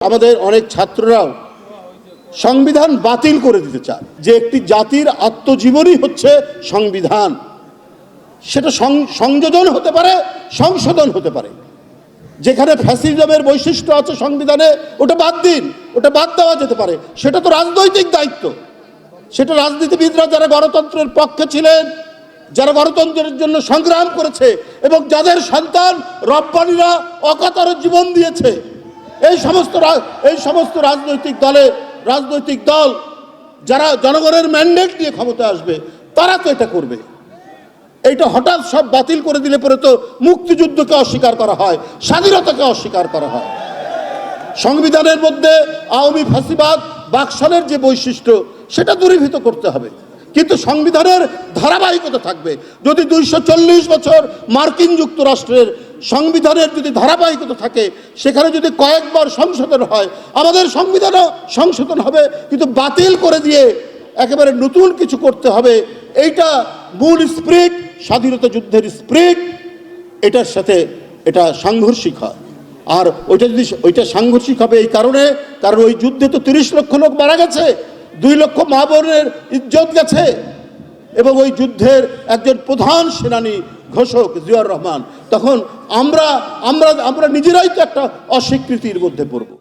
আমাদের অনেক ছাত্ররাও সংবিধান বাতিল করে দিতে চায় যে একটি জাতির আত্মজীবনী হচ্ছে সংবিধান। সেটা সংযোজন হতে পারে, সংশোধন হতে পারে। যেখানে ফ্যাসিজমের বৈশিষ্ট্য আছে সংবিধানে, ওটা বাদ দিন, ওটা বাদ দেওয়া যেতে পারে। সেটা তো রাজনৈতিক দায়িত্ব। সেটা রাজনীতিবিদরা যারা গণতন্ত্রের পক্ষে ছিলেন, যারা গণতন্ত্রের জন্য সংগ্রাম করেছে এবং যাদের সন্তান রব্বানীরা অকাতরে জীবন দিয়েছে, এই সমস্ত রাজনৈতিক দল যারা জনগণের ম্যান্ডেট নিয়ে ক্ষমতায় আসবে, তারা তো এটা করবে। এইটা হঠাৎ সব বাতিল করে দিলে পরে তো মুক্তিযুদ্ধকে অস্বীকার করা হয়, স্বাধীনতাকে অস্বীকার করা হয়। সংবিধানের মধ্যে আওয়ামী ফ্যাসিবাদ বাকশালের যে বৈশিষ্ট্য, সেটা দূরীভূত করতে হবে, কিন্তু সংবিধানের ধারাবাহিকতা থাকবে। যদি 240 বছর মার্কিন যুক্তরাষ্ট্রের সংবিধানের যদি ধারাবাহিকতা থাকে, সেখানে যদি কয়েকবার সংশোধন হয়, আমাদের সংবিধানও সংশোধন হবে, কিন্তু বাতিল করে দিয়ে একেবারে নতুন কিছু করতে হবে। এইটা মূল স্পিরিট, স্বাধীনতা যুদ্ধের স্পিরিট, এটার সাথে এটা সাংঘর্ষিক হয়। আর ওইটা সাংঘর্ষিক হবে এই কারণে, কারণ ওই যুদ্ধে তো 30 লক্ষ লোক মারা গেছে, 2 লক্ষ মা বোনের ইজ্জত গেছে, এবং ওই যুদ্ধের একজন প্রধান সেনানী ঘোষক জিয়াউর রহমান। তখন আমরা নিজেরাই তো একটা অস্বীকৃতির মধ্যে পড়ব।